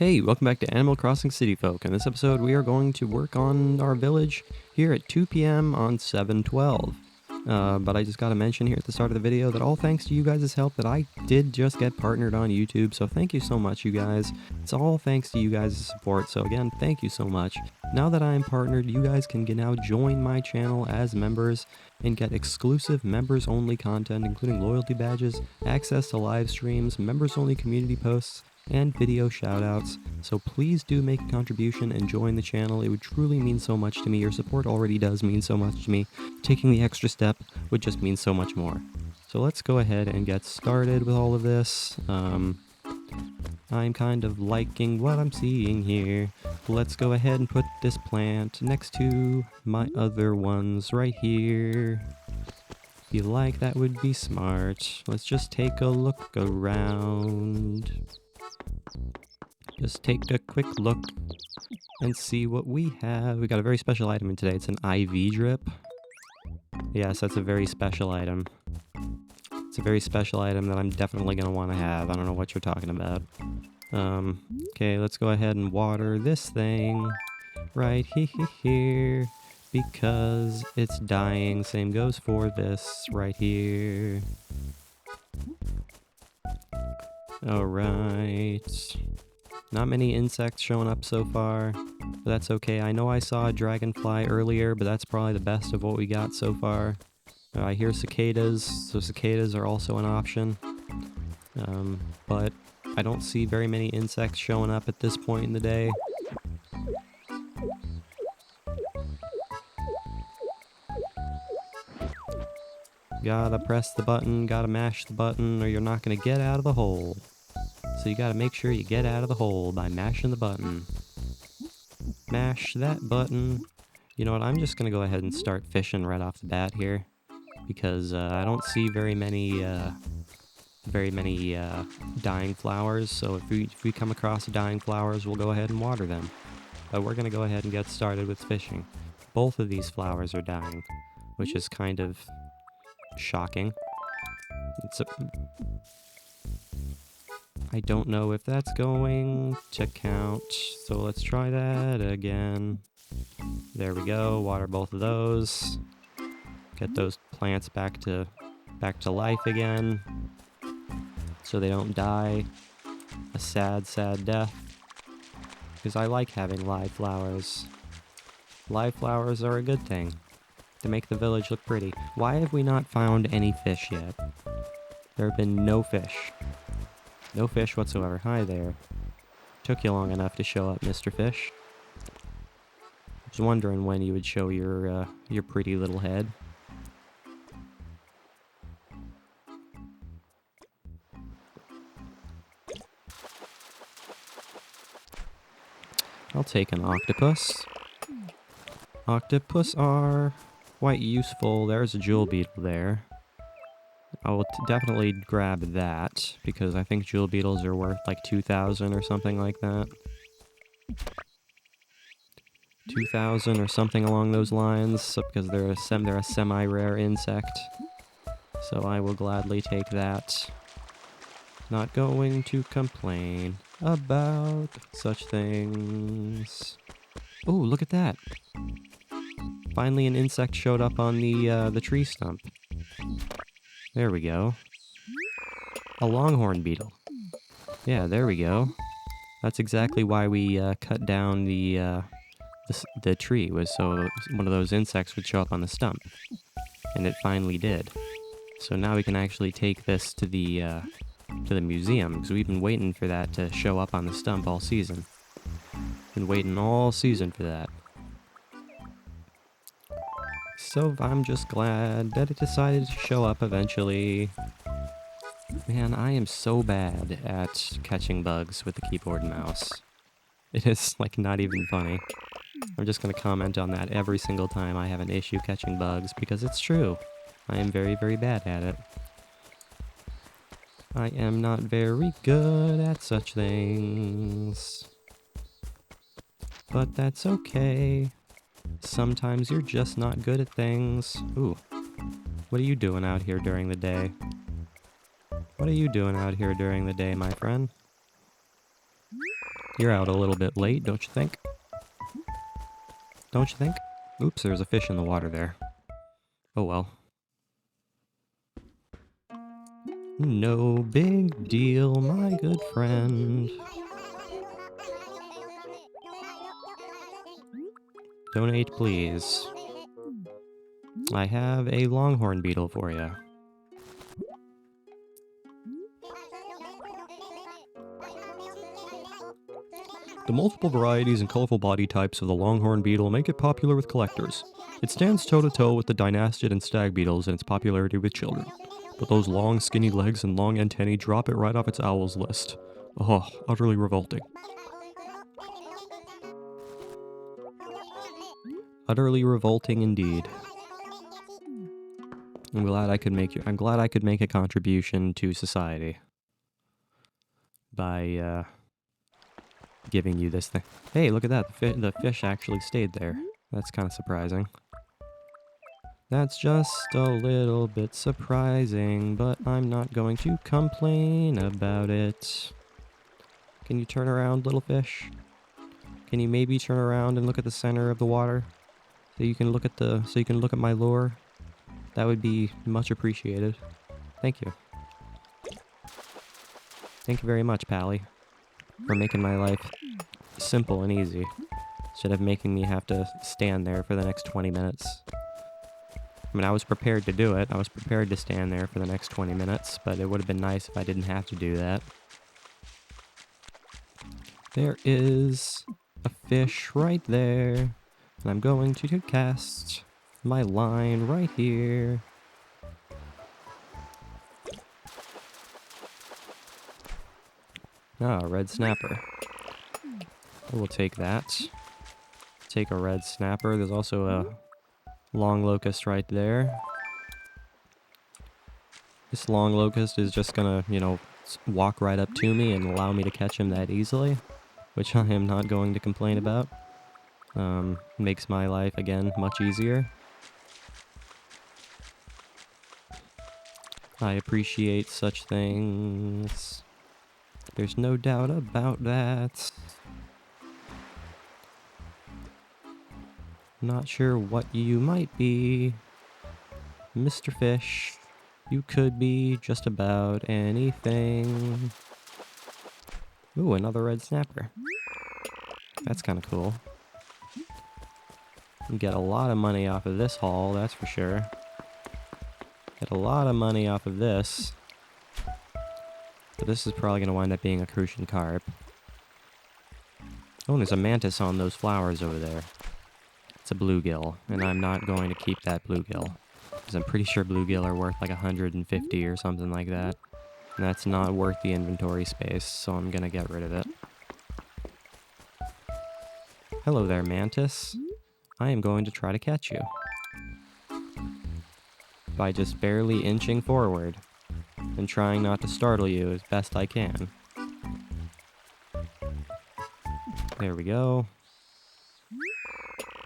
Hey, welcome back to Animal Crossing City Folk. In this episode, we are going to work on our village here at 2 p.m. on 7/12. But I just gotta mention here at the start of the video that all thanks to you guys' help that I did just get partnered on YouTube, so thank you so much, you guys. It's all thanks to you guys' support, so again, thank you so much. Now that I am partnered, you guys can now join my channel as members and get exclusive members-only content, including loyalty badges, access to live streams, members-only community posts, and video shoutouts. So please do make a contribution and join the channel. It would truly mean so much to me. Your support already does mean so much to me. Taking the extra step would just mean so much more. So let's go ahead and get started with all of this. I'm kind of liking what I'm seeing here. Let's go ahead and put this plant next to my other ones right here. Feel like that would be smart. Let's just take a look around. Just take a quick look and see what we have. We got a very special item in today. It's an IV drip. Yes, that's a very special item. It's a very special item that I'm definitely going to want to have. I don't know what you're talking about. Okay, let's go ahead and water this thing right here because it's dying. Same goes for this right here. Alright. Not many insects showing up so far, but that's okay. I know I saw a dragonfly earlier, but that's probably the best of what we got so far. I hear cicadas, so cicadas are also an option. But I don't see very many insects showing up at this point in the day. Gotta press the button, gotta mash the button, or you're not gonna get out of the hole. So you gotta make sure you get out of the hole by mashing the button. Mash that button. You know what, I'm just gonna go ahead and start fishing right off the bat here. Because I don't see very many dying flowers, so if we come across dying flowers, we'll go ahead and water them. But we're gonna go ahead and get started with fishing. Both of these flowers are dying, which is kind of shocking. I don't know if that's going to count, so let's try that again. There we go, water both of those. Get those plants back to life again, so they don't die a sad, sad death. Because I like having live flowers. Live flowers are a good thing. To make the village look pretty. Why have we not found any fish yet? There have been no fish. No fish whatsoever. Hi there. Took you long enough to show up, Mr. Fish. I was wondering when you would show your pretty little head. I'll take an octopus. Octopus are quite useful. There's a jewel beetle there. I will definitely grab that, because I think jewel beetles are worth like 2,000 or something like that. 2,000 or something along those lines, because they're a semi-rare insect. So I will gladly take that. Not going to complain about such things. Oh, look at that! Finally an insect showed up on the tree stump. There we go. A longhorn beetle. Yeah, there we go. That's exactly why we cut down the tree, was so one of those insects would show up on the stump. And it finally did. So now we can actually take this to the museum, because we've been waiting for that to show up on the stump all season. Been waiting all season for that. So I'm just glad that it decided to show up eventually. Man, I am so bad at catching bugs with the keyboard and mouse. It is, like, not even funny. I'm just gonna comment on that every single time I have an issue catching bugs, because it's true. I am very, very bad at it. I am not very good at such things. But that's okay. Sometimes you're just not good at things. Ooh. What are you doing out here during the day? What are you doing out here during the day, my friend? You're out a little bit late, don't you think? Don't you think? Oops, there's a fish in the water there. Oh well. No big deal, my good friend. Donate, please. I have a longhorn beetle for you. The multiple varieties and colorful body types of the longhorn beetle make it popular with collectors. It stands toe-to-toe with the dynastid and stag beetles in its popularity with children. But those long, skinny legs and long antennae drop it right off its owl's list. Oh, utterly revolting. Utterly revolting indeed. I'm glad I could make a contribution to society by giving you this thing. Hey, look at that. The fish actually stayed there. That's kind of surprising. That's just a little bit surprising, but I'm not going to complain about it. Can you turn around, little fish? Can you maybe turn around and look at the center of the water? So you can look at my lure? That would be much appreciated. Thank you. Thank you very much, Pally, for making my life simple and easy, instead of making me have to stand there for the next 20 minutes. I mean, I was prepared to do it. I was prepared to stand there for the next 20 minutes, but it would have been nice if I didn't have to do that. There is a fish right there, and I'm going to cast my line right here. Ah, red snapper. I will take that. Take a red snapper. There's also a long locust right there. This long locust is just gonna, walk right up to me and allow me to catch him that easily, which I am not going to complain about. Makes my life, again, much easier. I appreciate such things. There's no doubt about that. Not sure what you might be, Mr. Fish. You could be just about anything. Ooh, another red snapper. That's kind of cool. You get a lot of money off of this haul, that's for sure. Get a lot of money off of this. But this is probably going to wind up being a crucian carp. Oh, and there's a mantis on those flowers over there. It's a bluegill, and I'm not going to keep that bluegill, because I'm pretty sure bluegill are worth like 150 or something like that. And that's not worth the inventory space, so I'm going to get rid of it. Hello there, mantis. I am going to try to catch you by just barely inching forward and trying not to startle you as best I can. There we go.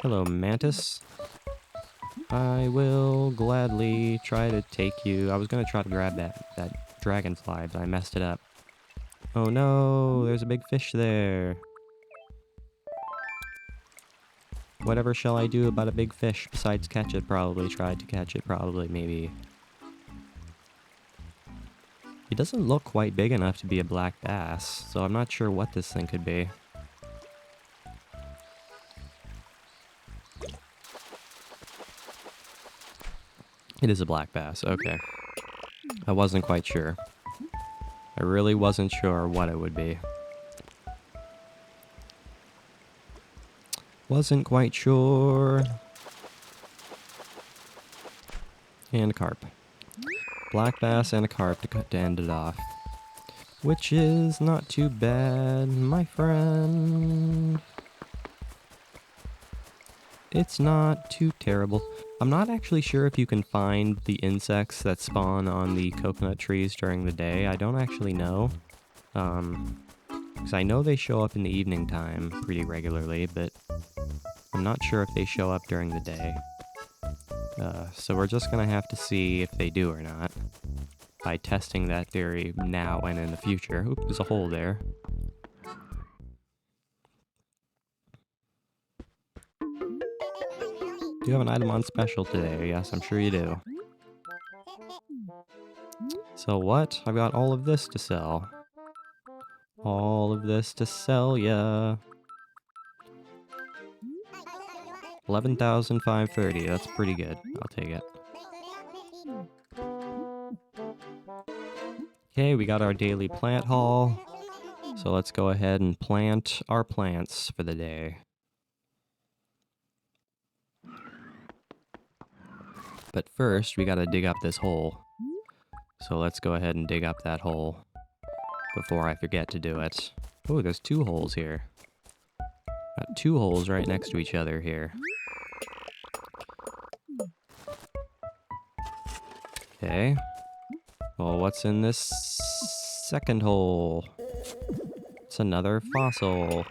Hello, mantis. I will gladly try to take you. I was going to try to grab that dragonfly, but I messed it up. Oh no, there's a big fish there. Whatever shall I do about a big fish besides catch it? Probably try to catch it, probably, maybe. It doesn't look quite big enough to be a black bass, so I'm not sure what this thing could be. It is a black bass, okay. I wasn't quite sure. I really wasn't sure what it would be. Wasn't quite sure. And a carp. Black bass and a carp to end it off. Which is not too bad, my friend. It's not too terrible. I'm not actually sure if you can find the insects that spawn on the coconut trees during the day. I don't actually know. Because I know they show up in the evening time pretty regularly, but I'm not sure if they show up during the day. So we're just gonna have to see if they do or not by testing that theory now and in the future. Oop, there's a hole there. You have an item on special today. Yes, I'm sure you do. So what? I've got all of this to sell. All of this to sell, yeah. 11,530. That's pretty good. I'll take it. Okay, we got our daily plant haul. So let's go ahead and plant our plants for the day. But first, we gotta dig up this hole. So let's go ahead and dig up that hole before I forget to do it. Oh, there's 2 holes here. Got 2 holes right next to each other here. Okay. Well, what's in this second hole? It's another fossil,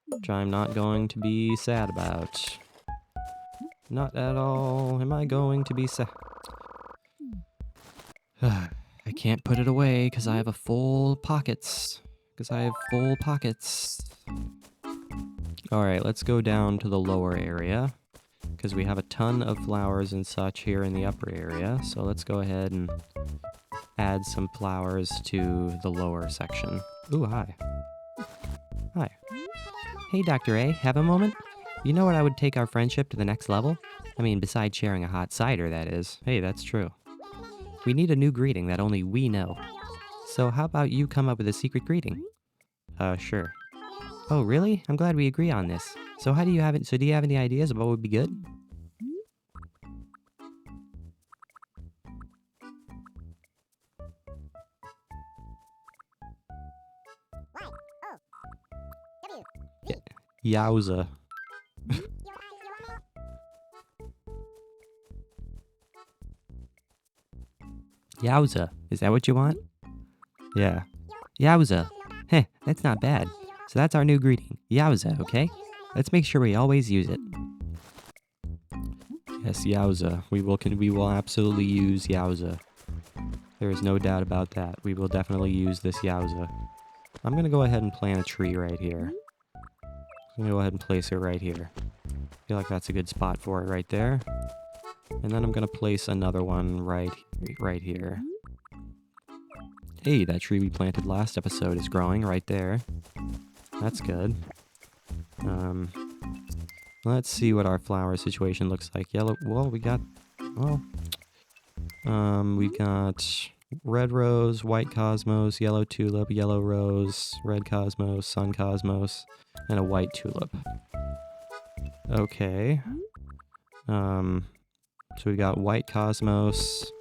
which I'm not going to be sad about. Not at all am I going to be sad. I can't put it away because I have full pockets. Alright, let's go down to the lower area, because we have a ton of flowers and such here in the upper area. So let's go ahead and add some flowers to the lower section. Ooh, hi. Hi. Hey, Dr. A, have a moment? You know what I would take our friendship to the next level? I mean, besides sharing a hot cider, that is. Hey, that's true. We need a new greeting that only we know. So how about you come up with a secret greeting? Sure. Oh, really? I'm glad we agree on this. So do you have any ideas of what would be good? Yowza. Yowza. Is that what you want? Yeah. Yowza. Heh, that's not bad. So that's our new greeting. Yowza, okay? Let's make sure we always use it. Yes, Yowza. We will absolutely use Yowza. There is no doubt about that. We will definitely use this Yowza. I'm gonna go ahead and plant a tree right here. I'm gonna go ahead and place it right here. I feel like that's a good spot for it right there. And then I'm gonna place another one right here. Hey, that tree we planted last episode is growing right there. That's good. Let's see what our flower situation looks like. We got red rose, white cosmos, yellow tulip, yellow rose, red cosmos, sun cosmos, and a white tulip. Okay. So we got white cosmos,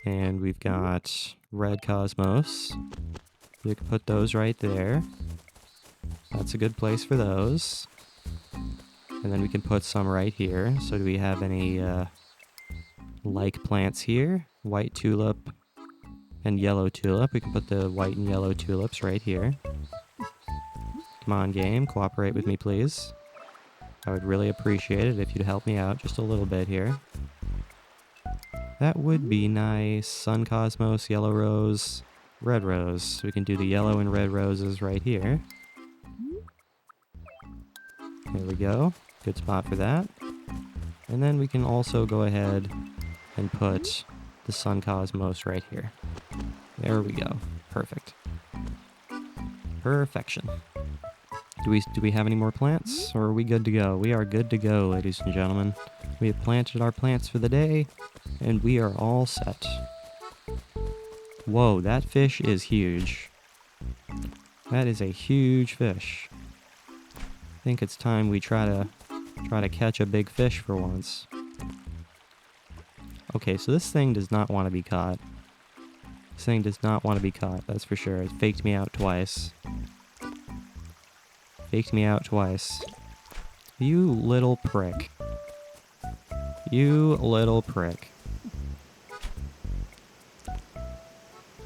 and we've got red cosmos. You can put those right there. That's a good place for those. And then we can put some right here. So do we have any like plants here? White tulip and yellow tulip. We can put the white and yellow tulips right here. Come on, game. Cooperate with me, please. I would really appreciate it if you'd help me out just a little bit here. That would be nice. Sun cosmos, yellow rose, red rose. So we can do the yellow and red roses right here. There we go. Good spot for that. And then we can also go ahead and put the sun cosmos right here. There we go. Perfect. Perfection. Do we have any more plants, or are we good to go? We are good to go, ladies and gentlemen. We have planted our plants for the day, and we are all set. Whoa, that fish is huge. That is a huge fish. I think it's time we try to catch a big fish for once. Okay, so this thing does not want to be caught. This thing does not want to be caught, that's for sure. It faked me out twice. Faked me out twice. You little prick. You little prick.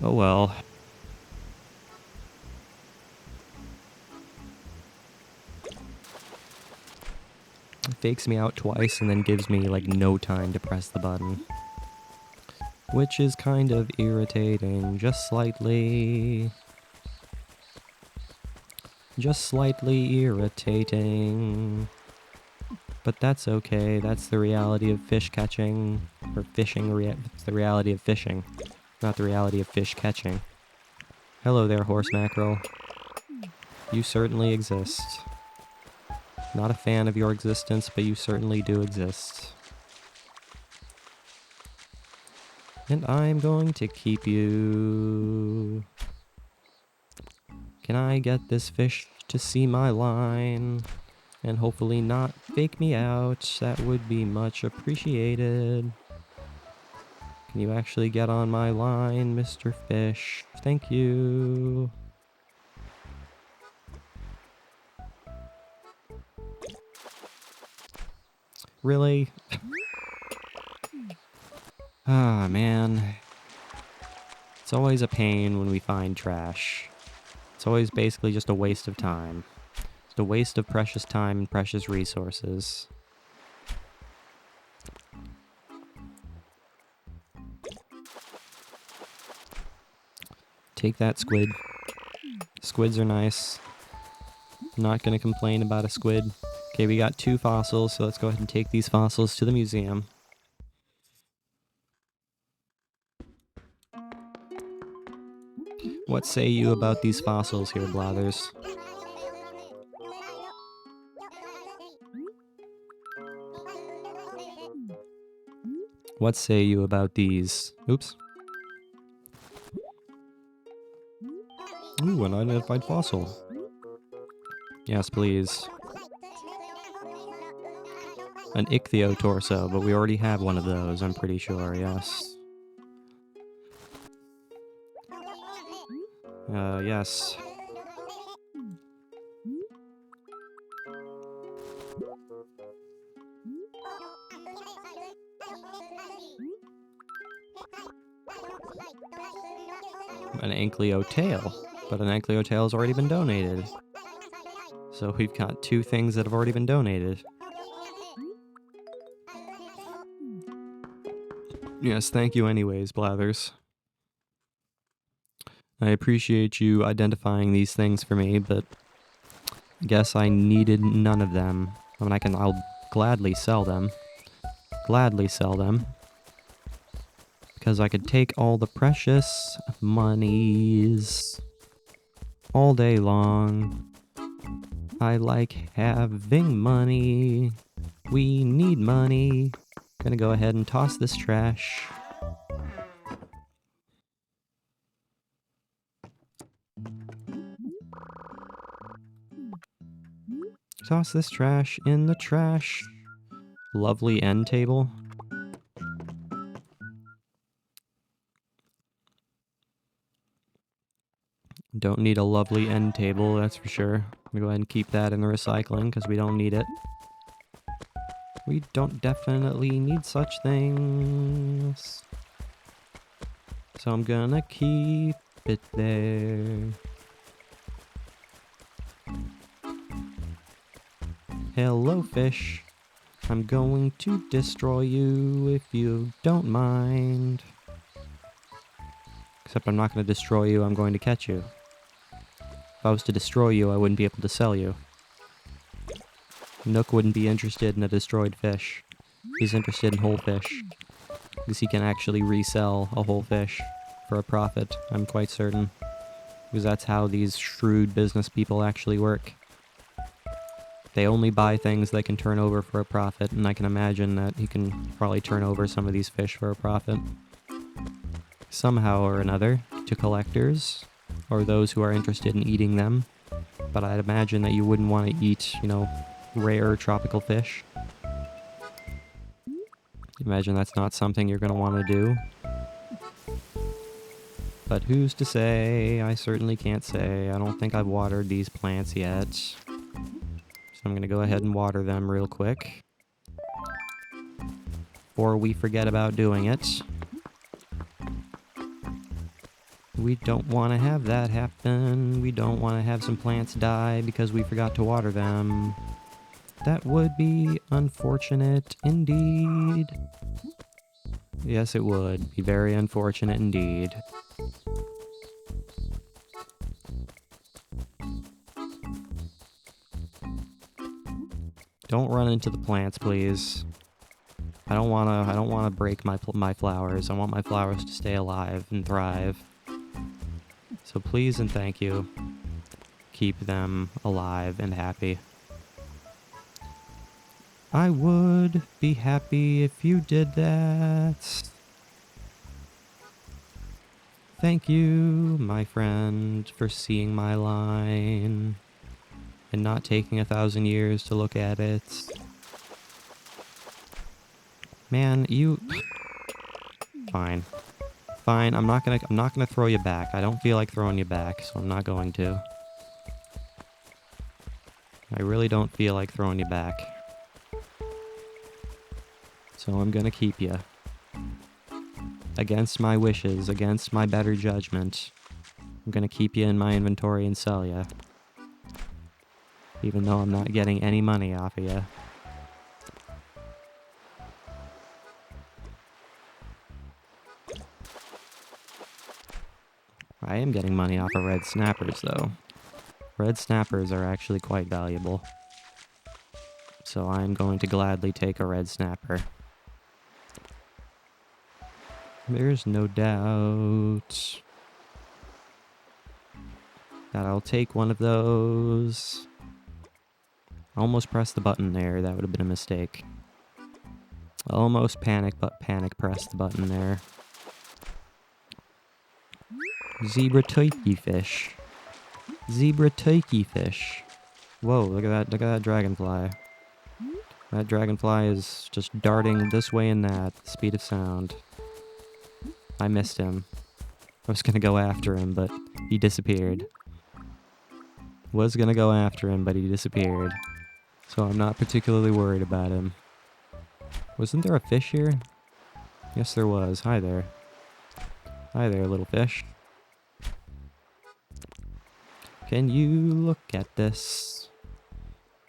Oh well. Fakes me out twice and then gives me like no time to press the button. Which is kind of irritating, just slightly. Just slightly irritating. But that's okay. That's the reality of fish catching, or fishing. It's the reality of fishing, not the reality of fish catching. Hello there, horse mackerel. You certainly exist. Not a fan of your existence, but you certainly do exist. And I'm going to keep you. Can I get this fish to see my line? And hopefully not fake me out. That would be much appreciated. Can you actually get on my line, Mr. Fish? Thank you. Really? Ah, man. It's always a pain when we find trash. It's always basically just a waste of time. It's a waste of precious time and precious resources. Take that, squid. Squids are nice. I'm not gonna complain about a squid. Okay, we got 2 fossils, so let's go ahead and take these fossils to the museum. What say you about these fossils here, Blathers? What say you about these? Oops. Ooh, an unidentified fossil. Yes, please. An ichthyotorso, but we already have one of those, I'm pretty sure, yes. Yes. An ankylotail, but an ankylotail has already been donated. So we've got 2 things that have already been donated. Yes, thank you anyways, Blathers. I appreciate you identifying these things for me, but I guess I needed none of them. I mean, I'll gladly sell them. Gladly sell them. Because I could take all the precious monies all day long. I like having money. We need money. Gonna go ahead and toss this trash. Toss this trash in the trash. Lovely end table. Don't need a lovely end table, that's for sure. I'm gonna go ahead and keep that in the recycling because we don't need it. We don't definitely need such things. So I'm gonna keep it there. Hello, fish. I'm going to destroy you if you don't mind. Except I'm not going to destroy you, I'm going to catch you. If I was to destroy you, I wouldn't be able to sell you. Nook wouldn't be interested in a destroyed fish. He's interested in whole fish. Because he can actually resell a whole fish for a profit, I'm quite certain. Because that's how these shrewd business people actually work. They only buy things they can turn over for a profit, and I can imagine that he can probably turn over some of these fish for a profit. Somehow or another, to collectors, or those who are interested in eating them. But I'd imagine that you wouldn't want to eat, you know, rare tropical fish. Imagine that's not something you're going to want to do. But who's to say? I certainly can't say. I don't think I've watered these plants yet. So I'm going to go ahead and water them real quick. Before we forget about doing it. We don't want to have that happen. We don't want to have some plants die because we forgot to water them. That would be unfortunate indeed. Yes, it would be very unfortunate indeed. Don't run into the plants, please. I don't wanna break my flowers. I want my flowers to stay alive and thrive. So please and thank you. Keep them alive and happy. I would be happy if you did that. Thank you, my friend, for seeing my line and not taking 1,000 years to look at it. Man, you... Fine. Fine, I'm not gonna throw you back. I don't feel like throwing you back, so I'm not going to. I really don't feel like throwing you back. So I'm gonna keep you. Against my wishes, against my better judgment. I'm gonna keep you in my inventory and sell you. Even though I'm not getting any money off of you. I am getting money off of red snappers, though. Red snappers are actually quite valuable. So I'm going to gladly take a red snapper. There's no doubt that I'll take one of those. Almost pressed the button there. That would have been a mistake. Almost panic pressed the button there. Zebra turkey fish. Zebra turkey fish. Whoa, look at that dragonfly. That dragonfly is just darting this way and that, at the speed of sound. I missed him. I was gonna go after him, but he disappeared. Was gonna go after him, but he disappeared. So I'm not particularly worried about him. Wasn't there a fish here? Yes, there was. Hi there. Hi there, little fish. Can you look at this?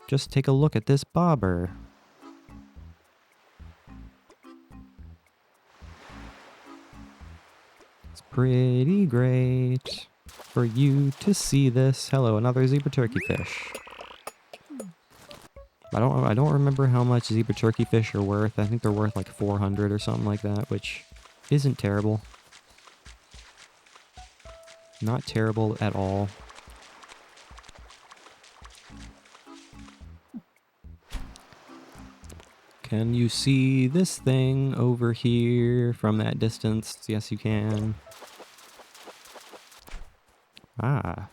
Just take a look at this bobber. It's pretty great for you to see this. Hello, another zebra turkey fish. I don't remember how much zebra turkey fish are worth. I think they're worth like 400 or something like that, which isn't terrible. Not terrible at all. Can you see this thing over here from that distance? Yes, you can. Ah.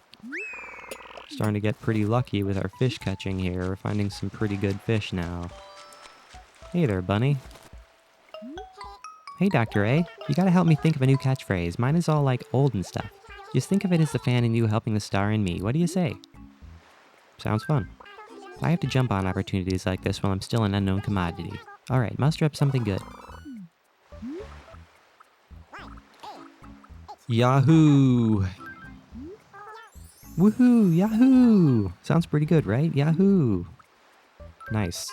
Starting to get pretty lucky with our fish catching here. We're finding some pretty good fish now. Hey there, bunny. Hey, Dr. A. You gotta help me think of a new catchphrase. Mine is all like old and stuff. Just think of it as the fan in you helping the star in me. What do you say? Sounds fun. I have to jump on opportunities like this while I'm still an unknown commodity. Alright, muster up something good. Yahoo! Woohoo! Yahoo! Sounds pretty good, right? Yahoo! Nice.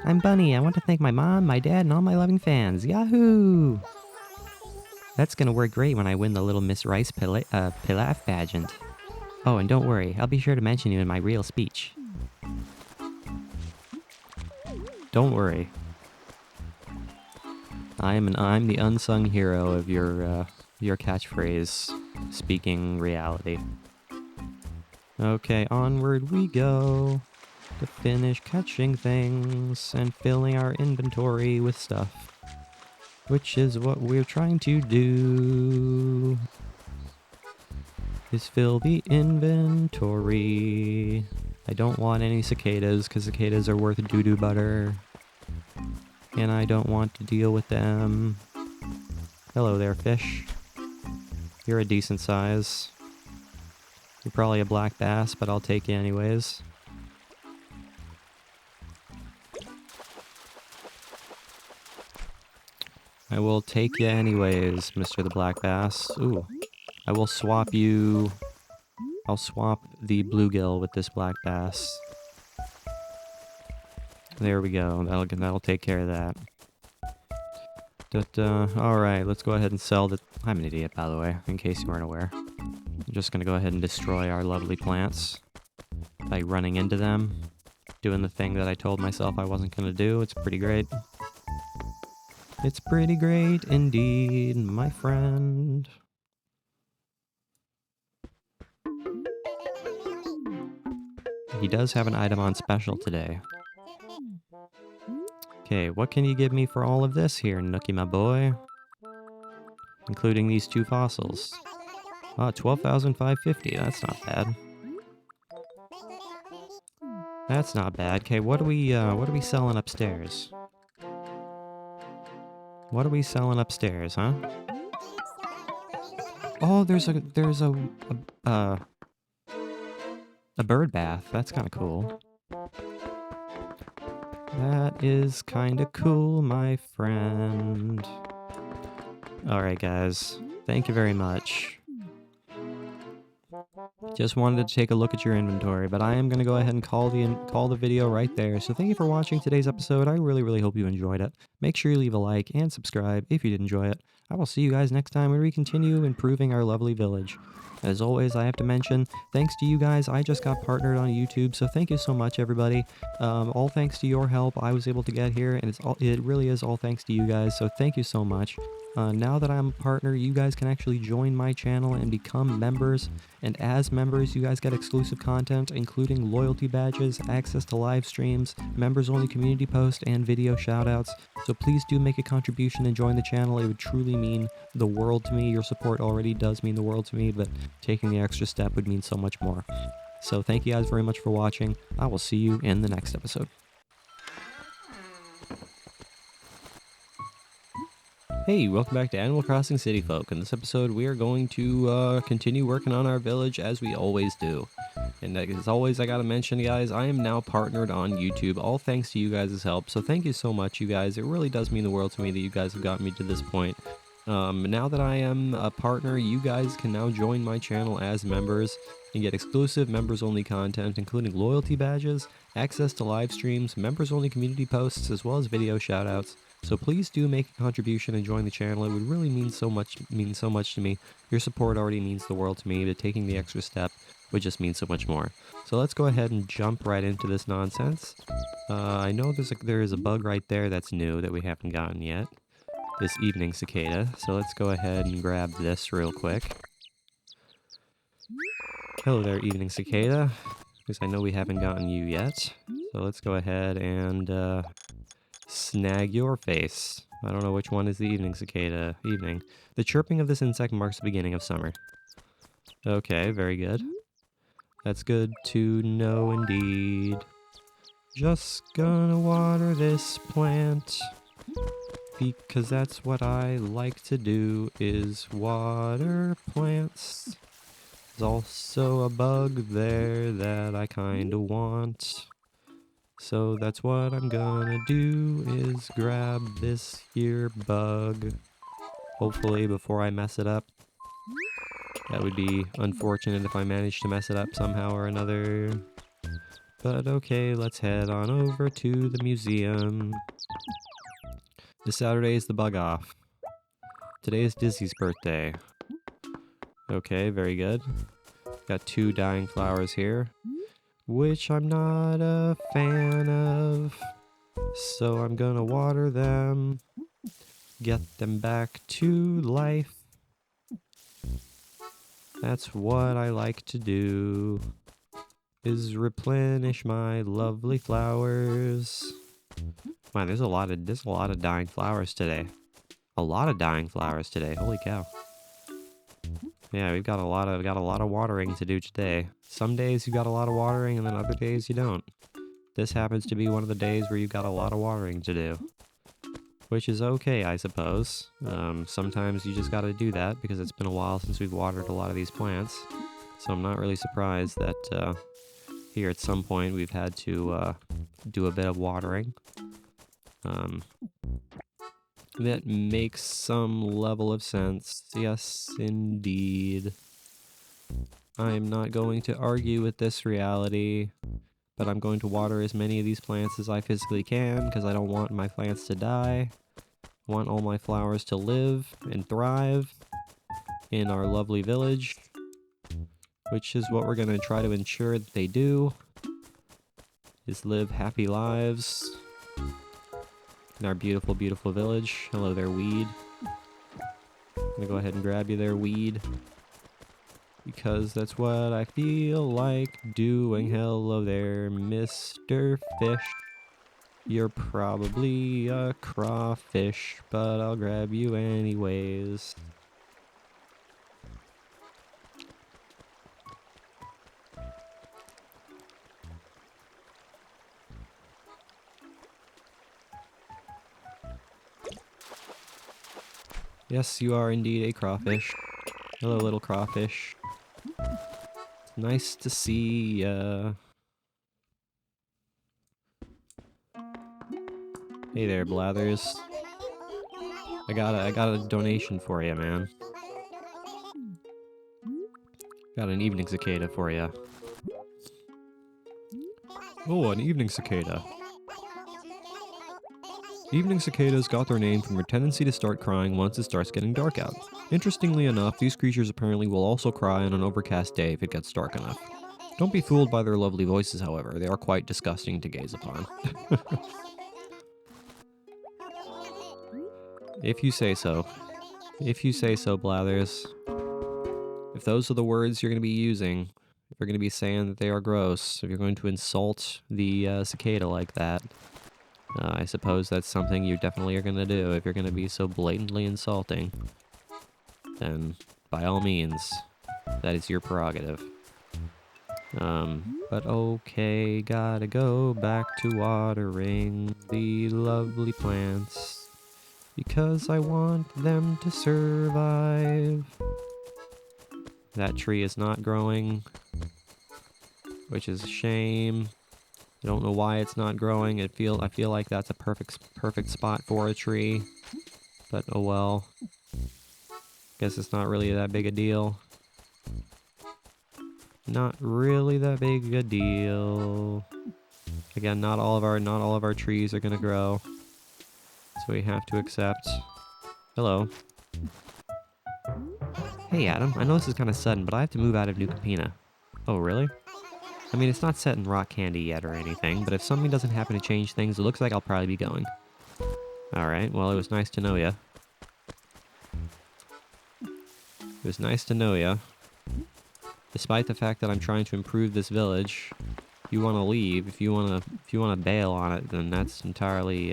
I'm Bunny. I want to thank my mom, my dad, and all my loving fans. Yahoo! That's gonna work great when I win the Little Miss Rice Pilaf pageant. Oh, and don't worry. I'll be sure to mention you in my real speech. Don't worry. I'm the unsung hero of your catchphrase speaking reality. Okay, onward we go to finish catching things and filling our inventory with stuff, which is what we're trying to do. Is fill the inventory. I don't want any cicadas because cicadas are worth doo-doo butter. And I don't want to deal with them. Hello there, fish. You're a decent size. You're probably a black bass, but I'll take you anyways. I will take you anyways, Mr. the Black Bass. Ooh. I will swap you... I'll swap the bluegill with this black bass. There we go. That'll take care of that. But, alright, let's go ahead and sell the... I'm an idiot, by the way, in case you weren't aware. I'm just gonna go ahead and destroy our lovely plants by running into them doing the thing that I told myself I wasn't going to do. It's pretty great. It's pretty great indeed, my friend. He does have an item on special today. Okay, what can you give me for all of this here, Nookie my boy? Including these 2 fossils. Ah, 12,550, that's not bad. That's not bad. Okay, what are we selling upstairs? What are we selling upstairs, huh? Oh, there's a bird bath. That's kind of cool. That is kind of cool, my friend. Alright, guys. Thank you very much. Just wanted to take a look at your inventory, but I am going to go ahead and call the video right there. So thank you for watching today's episode. I really hope you enjoyed it. Make sure you leave a like and subscribe if you did enjoy it. I will see you guys next time when we continue improving our lovely village. As always, I have to mention, thanks to you guys, I just got partnered on YouTube, so thank you so much, everybody. All thanks to your help, I was able to get here, and it really is all thanks to you guys, so thank you so much. Now that I'm a partner, you guys can actually join my channel and become members, and as members, you guys get exclusive content, including loyalty badges, access to live streams, members-only community posts, and video shoutouts. So please do make a contribution and join the channel. It would truly mean the world to me. Your support already does mean the world to me, but taking the extra step would mean so much more. So thank you guys very much for watching. I will see you in the next episode. Hey, welcome back to Animal Crossing City Folk. In this episode, we are going to continue working on our village as we always do. And as always, I gotta mention, guys, I am now partnered on YouTube, all thanks to you guys' help. So thank you so much, you guys. It really does mean the world to me that you guys have gotten me to this point. Now that I am a partner, you guys can now join my channel as members and get exclusive members-only content, including loyalty badges, access to live streams, members-only community posts, as well as video shoutouts. So please do make a contribution and join the channel. It would really mean so much to me. Your support already means the world to me, but taking the extra step would just mean so much more. So let's go ahead and jump right into this nonsense. I know there is a bug right there that's new that we haven't gotten yet. This evening cicada. So let's go ahead and grab this real quick. Hello there, evening cicada. Because I know we haven't gotten you yet. So let's go ahead and snag your face. I don't know which one is the evening cicada. Evening. The chirping of this insect marks the beginning of summer. Okay, very good. That's good to know indeed. Just gonna water this plant, because that's what I like to do, is water plants. There's also a bug there that I kinda want. So that's what I'm gonna do, is grab this here bug. Hopefully before I mess it up. That would be unfortunate if I managed to mess it up somehow or another. But okay, let's head on over to the museum. This Saturday is the bug off. Today is Dizzy's birthday. Okay, very good. Got 2 dying flowers here, which I'm not a fan of. So I'm gonna water them, get them back to life. That's what I like to do, is replenish my lovely flowers. Man, there's a lot of dying flowers today. A lot of dying flowers today. Holy cow. Yeah, we've got a lot of watering to do today. Some days you got a lot of watering, and then other days you don't. This happens to be one of the days where you've got a lot of watering to do. Which is okay, I suppose. Sometimes you just gotta do that, because it's been a while since we've watered a lot of these plants. So I'm not really surprised that here at some point we've had to do a bit of watering. That makes some level of sense. Yes, indeed. I'm not going to argue with this reality, but I'm going to water as many of these plants as I physically can, because I don't want my plants to die. I want all my flowers to live and thrive in our lovely village, which is what we're going to try to ensure that they do. is live happy lives in our beautiful, beautiful village. Hello there, weed. I'm gonna go ahead and grab you there, weed. Because that's what I feel like doing. Hello there, Mr. Fish. You're probably a crawfish, but I'll grab you anyways. Yes, you are indeed a crawfish. Hello, little crawfish. It's nice to see ya. Hey there, Blathers. I got a donation for you, man. Got an evening cicada for you. Oh, an evening cicada. Evening cicadas got their name from their tendency to start crying once it starts getting dark out. Interestingly enough, these creatures apparently will also cry on an overcast day if it gets dark enough. Don't be fooled by their lovely voices, however. They are quite disgusting to gaze upon. If you say so. If you say so, Blathers. If those are the words you're going to be using, if you're going to be saying that they are gross, if you're going to insult the cicada like that, I suppose that's something you definitely are going to do. If you're going to be so blatantly insulting, then by all means, that is your prerogative. But okay, gotta go back to watering the lovely plants, because I want them to survive. That tree is not growing, which is a shame. I don't know why it's not growing. I feel like that's a perfect spot for a tree. But oh well. Guess it's not really that big a deal. Not really that big a deal. Again, not all of our trees are gonna grow. So we have to accept. Hello. Hey Adam, I know this is kind of sudden, but I have to move out of New Capena. Oh really? I mean, it's not set in rock candy yet or anything, but if something doesn't happen to change things, it looks like I'll probably be going. Alright, well, it was nice to know ya. It was nice to know ya. Despite the fact that I'm trying to improve this village, if you want to leave, if you want to bail on it, then that's entirely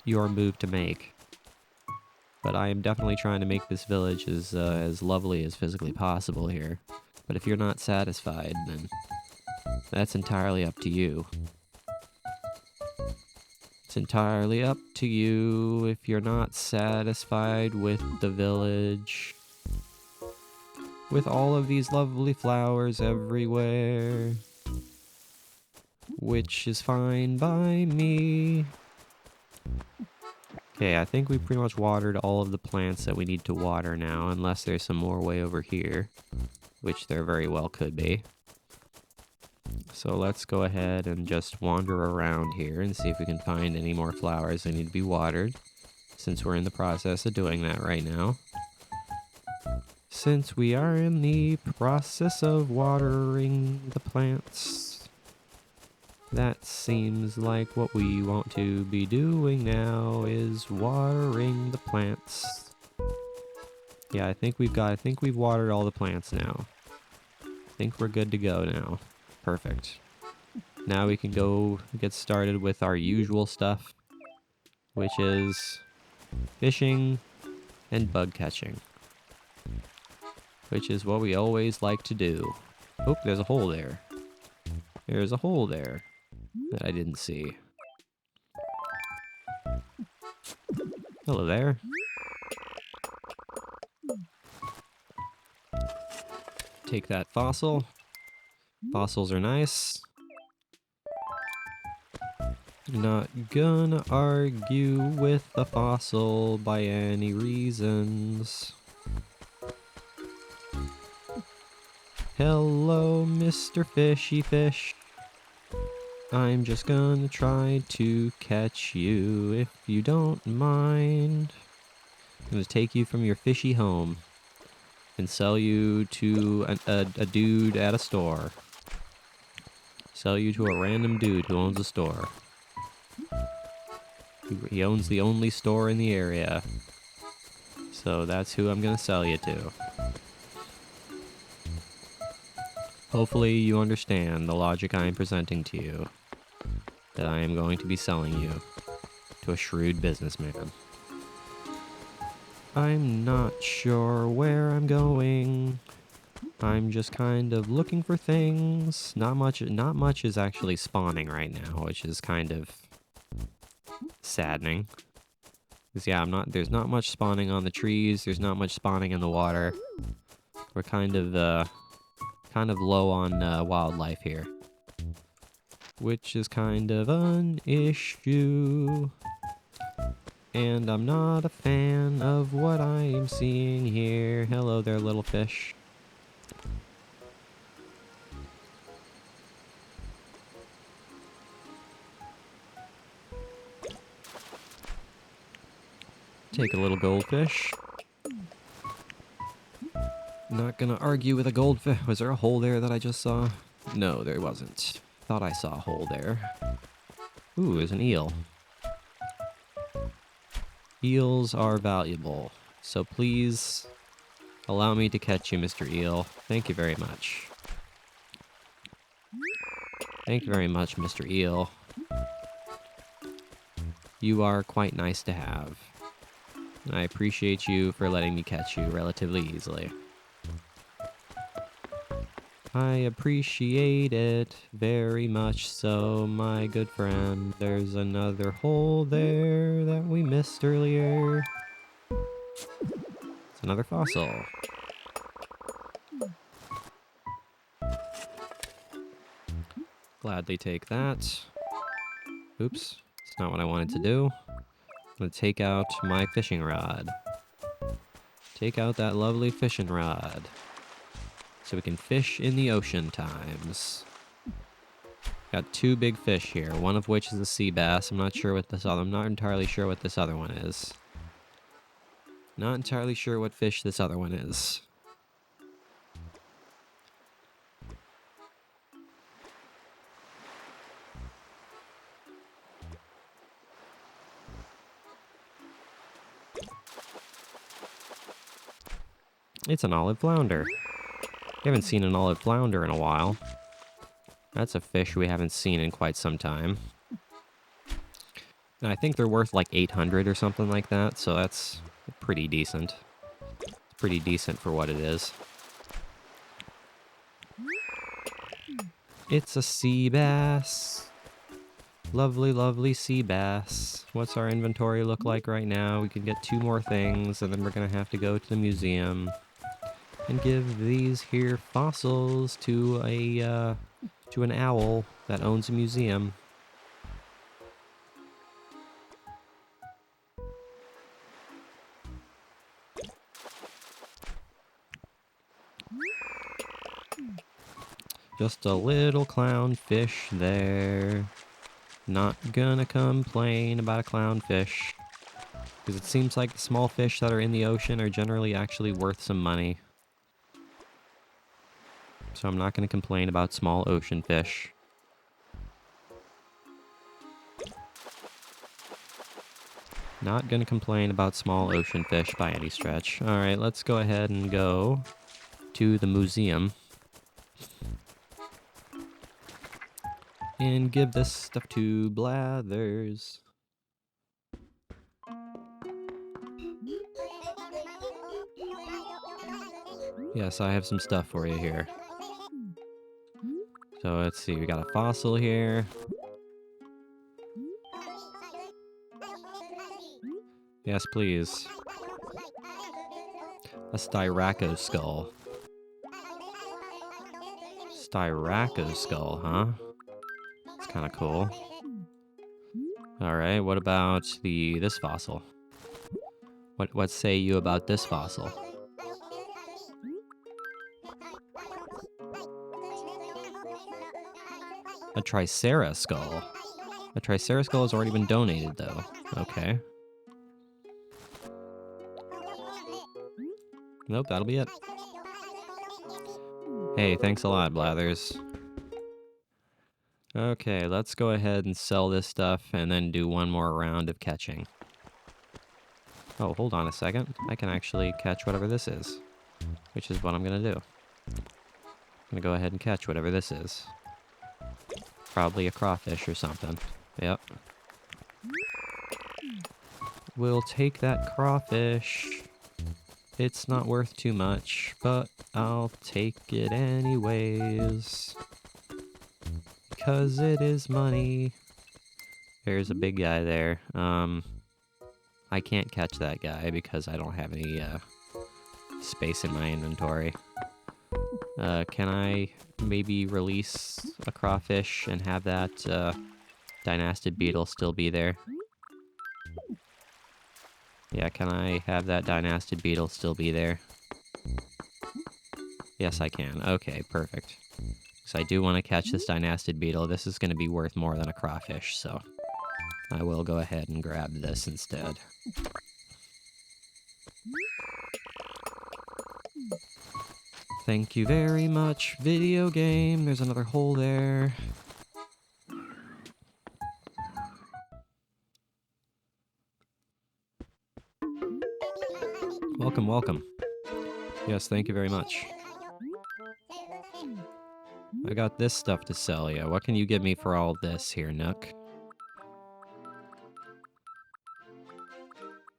your move to make. But I am definitely trying to make this village as lovely as physically possible here. But if you're not satisfied, then that's entirely up to you. It's entirely up to you if you're not satisfied with the village. With all of these lovely flowers everywhere. Which is fine by me. Okay, I think we pretty much watered all of the plants that we need to water now, unless there's some more way over here. Which there very well could be. So let's go ahead and just wander around here and see if we can find any more flowers that need to be watered, since we're in the process of doing that right now. Since we are in the process of watering the plants, that seems like what we want to be doing now is watering the plants. Yeah, I think we've watered all the plants now. I think we're good to go now. Perfect. Now we can go get started with our usual stuff, which is fishing and bug catching. Which is what we always like to do. Oh, there's a hole there. There's a hole there that I didn't see. Hello there. Take that fossil. Fossils are nice. Not gonna argue with the fossil by any reasons. Hello, Mr. Fishy Fish. I'm just gonna try to catch you if you don't mind. I'm gonna take you from your fishy home and sell you to a dude at a store. sell you to a random dude who owns a store. He owns the only store in the area. So that's who I'm gonna sell you to. Hopefully you understand the logic I am presenting to you. That I am going to be selling you to a shrewd businessman. I'm not sure where I'm going. I'm just kind of looking for things. Not much is actually spawning right now, which is kind of saddening. Because yeah, there's not much spawning on the trees, there's not much spawning in the water. We're kind of low on wildlife here. Which is kind of an issue. And I'm not a fan of what I am seeing here. Hello there, little fish. Take a little goldfish. Not gonna argue with a goldfish. Was there a hole there that I just saw? No, there wasn't. Thought I saw a hole there. Ooh, there's an eel. Eels are valuable, so please allow me to catch you, Mr. Eel. Thank you very much. Thank you very much, Mr. Eel. You are quite nice to have. I appreciate you for letting me catch you relatively easily. I appreciate it very much so, my good friend. There's another hole there that we missed earlier. It's another fossil. Gladly take that. Oops, it's not what I wanted to do. I'm gonna take out my fishing rod. Take out that lovely fishing rod. So we can fish in the ocean times. Got two big fish here, one of which is a sea bass. I'm not entirely sure what this other one is. Not entirely sure what fish this other one is. It's an olive flounder. We haven't seen an olive flounder in a while. That's a fish we haven't seen in quite some time. And I think they're worth like 800 or something like that, so that's pretty decent. It's pretty decent for what it is. It's a sea bass. Lovely, lovely sea bass. What's our inventory look like right now? We can get 2 more things, and then we're gonna have to go to the museum and give these here fossils to an owl that owns a museum. Just a little clownfish there. Not gonna complain about a clownfish. Because it seems like the small fish that are in the ocean are generally actually worth some money. So I'm not gonna complain about small ocean fish. Not gonna complain about small ocean fish by any stretch. Alright, let's go ahead and go to the museum. And give this stuff to Blathers. Yes, I have some stuff for you here. So let's see, we got a fossil here. Yes, please. A Styraco skull. Styraco skull, huh? It's kind of cool. Alright, what about this fossil? What say you about this fossil? A Tricera skull. A Tricera skull has already been donated, though. Okay. Nope, that'll be it. Hey, thanks a lot, Blathers. Okay, let's go ahead and sell this stuff and then do one more round of catching. Oh, hold on a second. I can actually catch whatever this is, which is what I'm gonna do. I'm gonna go ahead and catch whatever this is. Probably a crawfish or something. Yep. We'll take that crawfish. It's not worth too much, but I'll take it anyways. Because it is money. There's a big guy there. I can't catch that guy because I don't have any space in my inventory. Can I maybe release a crawfish and have that dynastid beetle still be there? Yeah, can I have that dynastid beetle still be there? Yes, I can. Okay, perfect. So I do want to catch this dynastid beetle. This is going to be worth more than a crawfish, so I will go ahead and grab this instead. Thank you very much, video game. There's another hole there. Welcome, welcome. Yes, thank you very much. I got this stuff to sell you. What can you give me for all this here, Nook?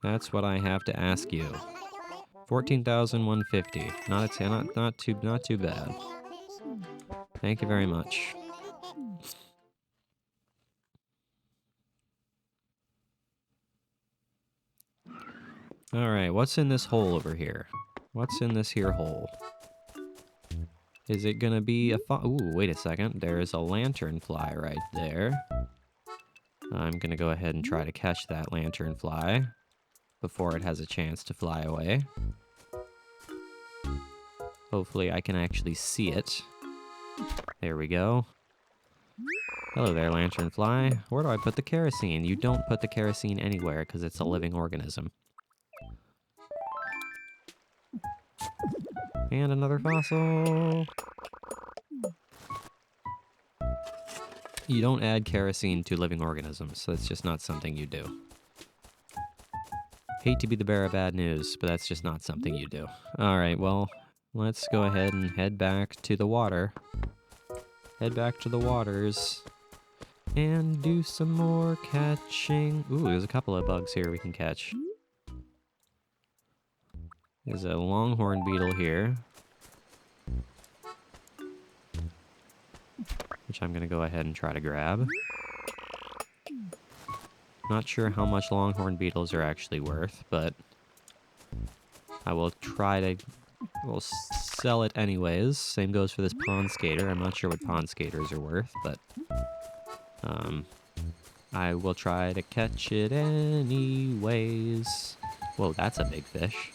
That's what I have to ask you. 14,150. Not too bad. Thank you very much. Alright, what's in this hole over here? What's in this here hole? Is it gonna be a ooh, wait a second. There's a lanternfly right there. I'm gonna go ahead and try to catch that lanternfly before it has a chance to fly away. Hopefully I can actually see it. There we go. Hello there, lanternfly. Where do I put the kerosene? You don't put the kerosene anywhere because it's a living organism. And another fossil. You don't add kerosene to living organisms, so that's just not something you do. Hate to be the bearer of bad news, but that's just not something you do. Alright, well, let's go ahead and head back to the water. Head back to the waters. And do some more catching. Ooh, there's a couple of bugs here we can catch. There's a longhorn beetle here, which I'm going to go ahead and try to grab. Not sure how much longhorn beetles are actually worth, but I will try to sell it anyways. Same goes for this pond skater. I'm not sure what pond skaters are worth, but I will try to catch it anyways. Whoa, that's a big fish.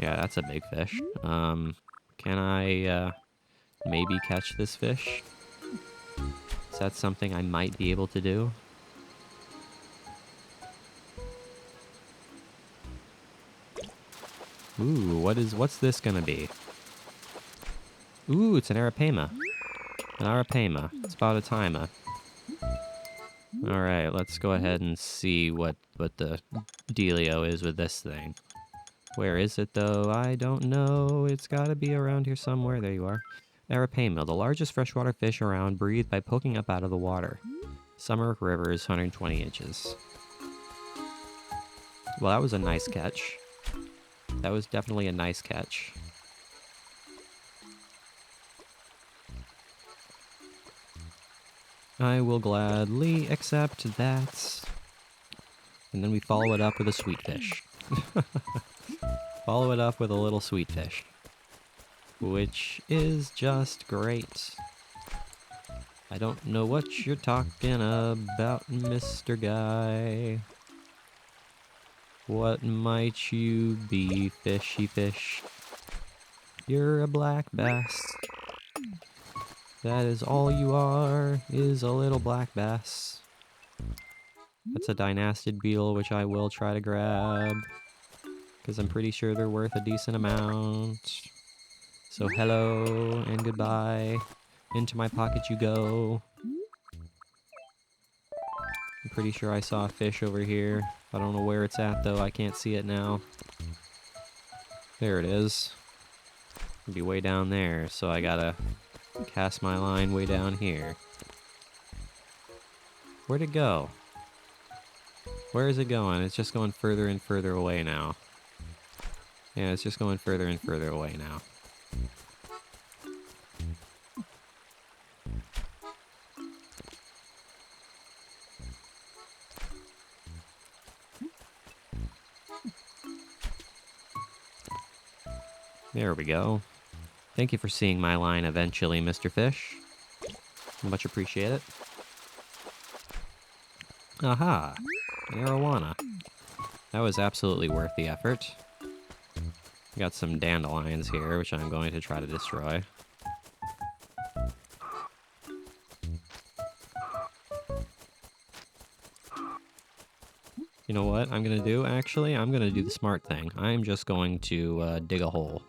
Yeah, that's a big fish. Can I maybe catch this fish? Is that something I might be able to do? Ooh, what's this gonna be? Ooh, it's an arapaima. An arapaima. It's about a timer. Alright, let's go ahead and see what the dealio is with this thing. Where is it, though? I don't know. It's gotta be around here somewhere. There you are. Arapaima, the largest freshwater fish around, breathe by poking up out of the water. Summer Rivers, 120 inches. Well, that was a nice catch. That was definitely a nice catch. I will gladly accept that. And then we follow it up with a sweet fish. Follow it up with a little sweet fish. Which is just great. I don't know what you're talking about, Mr. Guy. What might you be, fishy fish? You're a black bass. That is all you are, is a little black bass. That's a dynastid beetle, which I will try to grab. Because I'm pretty sure they're worth a decent amount. So hello and goodbye. Into my pocket you go. I'm pretty sure I saw a fish over here. I don't know where it's at, though. I can't see it now. There it is. It'll be way down there, so I gotta cast my line way down here. Where'd it go? Where is it going? It's just going further and further away now. Yeah, it's just going further and further away now. There we go. Thank you for seeing my line eventually, Mr. Fish. Much appreciate it. Aha! An arowana. That was absolutely worth the effort. Got some dandelions here, which I'm going to try to destroy. You know what I'm gonna do, actually? I'm gonna do the smart thing. I'm just going to dig a hole.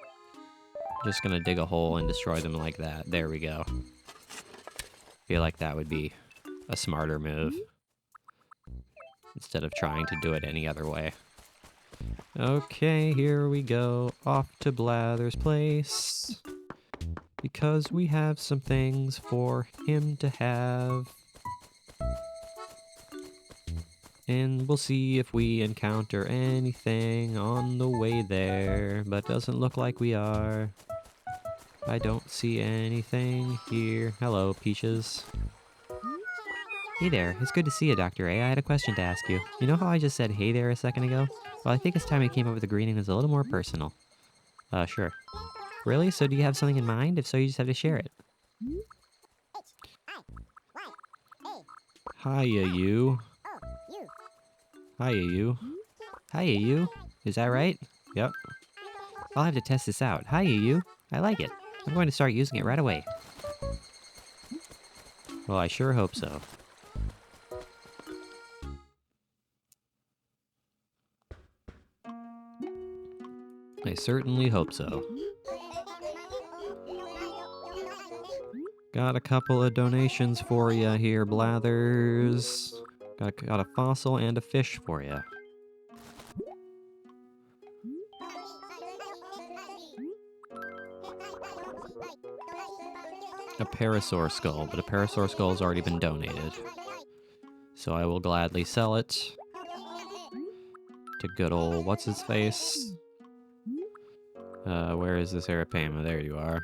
Just gonna dig a hole and destroy them like that. There we go. Feel like that would be a smarter move, instead of trying to do it any other way. Okay, here we go. Off to Blather's place. Because we have some things for him to have. And we'll see if we encounter anything on the way there, but doesn't look like we are. I don't see anything here. Hello, Peaches. Hey there, it's good to see you, Dr. A. I had a question to ask you. You know how I just said hey there a second ago? Well, I think it's time we came up with a greeting that's a little more personal. Sure. Really? So do you have something in mind? If so, you just have to share it. Hiya, you. Hiya, you. Hiya, you. Is that right? Yep. I'll have to test this out. Hiya, you. I like it. I'm going to start using it right away. Well, I sure hope so. I certainly hope so. Got a couple of donations for you here, Blathers. Got a fossil and a fish for you. A parasaur skull, but a parasaur skull has already been donated. So I will gladly sell it to good old what's-his-face. Where is this Arapaima? There you are.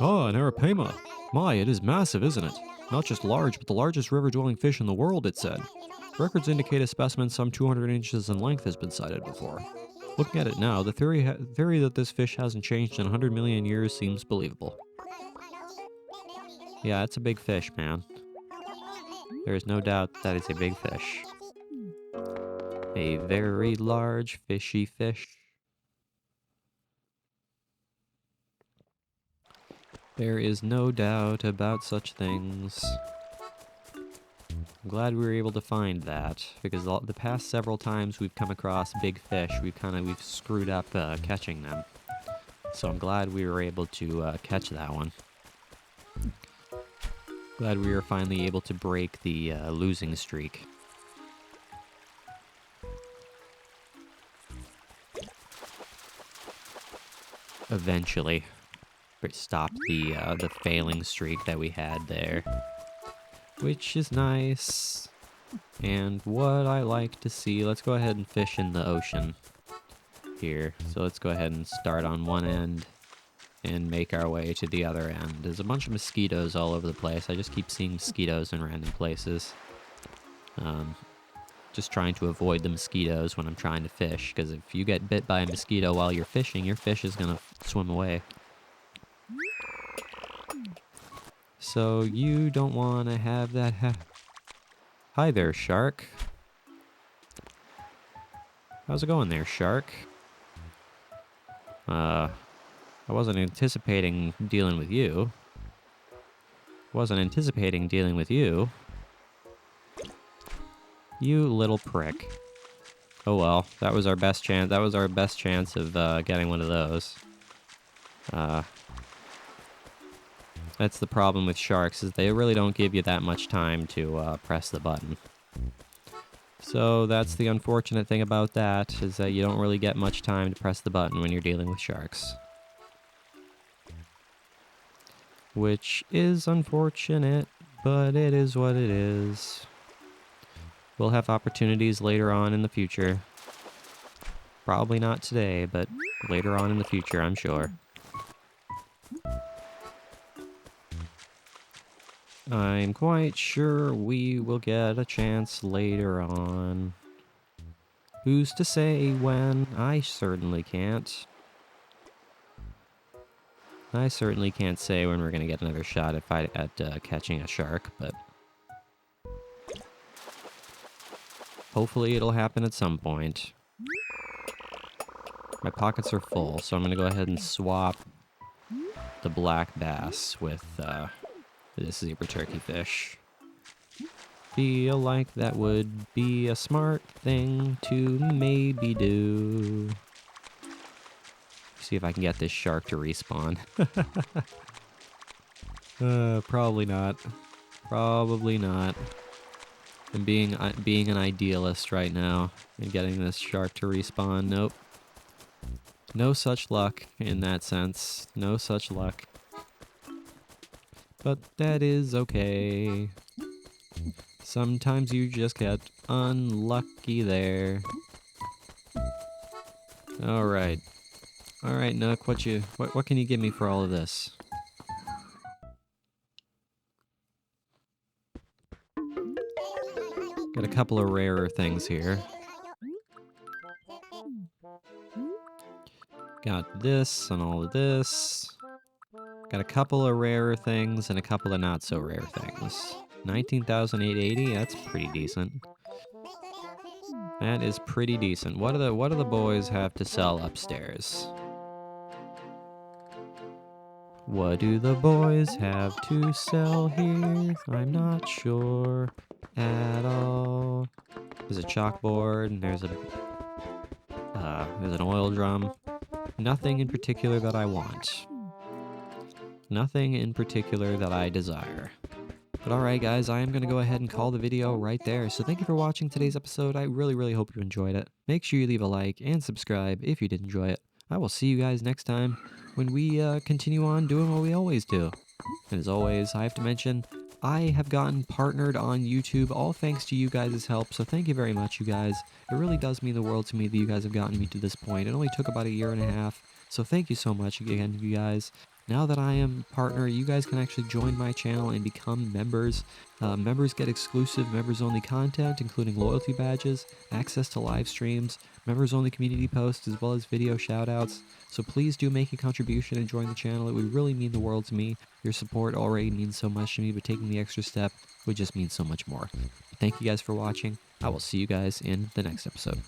Oh, an Arapaima! My, it is massive, isn't it? Not just large, but the largest river-dwelling fish in the world, it said. Records indicate a specimen some 200 inches in length has been sighted before. Looking at it now, the theory that this fish hasn't changed in 100 million years seems believable. Yeah, it's a big fish, man. There is no doubt that it's a big fish. A very large fishy fish. There is no doubt about such things. I'm glad we were able to find that, because the past several times we've come across big fish, we've screwed up catching them. So I'm glad we were able to catch that one. Glad we were finally able to break the losing streak. Eventually. Stop the failing streak that we had there. Which is nice. And what I like to see, let's go ahead and fish in the ocean here. So let's go ahead and start on one end and make our way to the other end. There's a bunch of mosquitoes all over the place. I just keep seeing mosquitoes in random places. Just trying to avoid the mosquitoes when I'm trying to fish, because if you get bit by a mosquito while you're fishing, your fish is gonna swim away. So you don't want to have that Hi there, shark. How's it going there, shark? I wasn't anticipating dealing with you. You little prick. Oh well, that was our best chance. That was our best chance of getting one of those. That's the problem with sharks, is they really don't give you that much time to press the button. So that's the unfortunate thing about that, is that you don't really get much time to press the button when you're dealing with sharks. Which is unfortunate, but it is what it is. We'll have opportunities later on in the future. Probably not today, but later on in the future, I'm sure. I'm quite sure we will get a chance later on. Who's to say when? I certainly can't. I certainly can't say when we're going to get another shot at catching a shark, but hopefully it'll happen at some point. My pockets are full, so I'm going to go ahead and swap the black bass with this zebra turkey fish. Feel like that would be a smart thing to maybe do. See if I can get this shark to respawn. Probably not. Probably not. I'm being an idealist right now and getting this shark to respawn. Nope. No such luck in that sense. No such luck. But that is okay. Sometimes you just get unlucky there. Alright. Alright, Nook, what can you give me for all of this? Got a couple of rarer things here. Got this and all of this. Got a couple of rarer things and a couple of not so rare things. 19,880, that's pretty decent. That is pretty decent. What do the boys have to sell upstairs? What do the boys have to sell here? I'm not sure at all. There's a chalkboard and there's an oil drum. Nothing in particular that I want. Nothing in particular that I desire. But alright guys, I am going to go ahead and call the video right there. So thank you for watching today's episode. I really hope you enjoyed it. Make sure you leave a like and subscribe if you did enjoy it. I will see you guys next time when we continue on doing what we always do. And as always, I have to mention, I have gotten partnered on YouTube, all thanks to you guys' help, so thank you very much, you guys. It really does mean the world to me that you guys have gotten me to this point. It only took about 1.5 years, so thank you so much again, you guys. Now that I am a partner, you guys can actually join my channel and become members. Members get exclusive members-only content, including loyalty badges, access to live streams, members-only community posts, as well as video shoutouts. So please do make a contribution and join the channel. It would really mean the world to me. Your support already means so much to me, but taking the extra step would just mean so much more. Thank you guys for watching. I will see you guys in the next episode.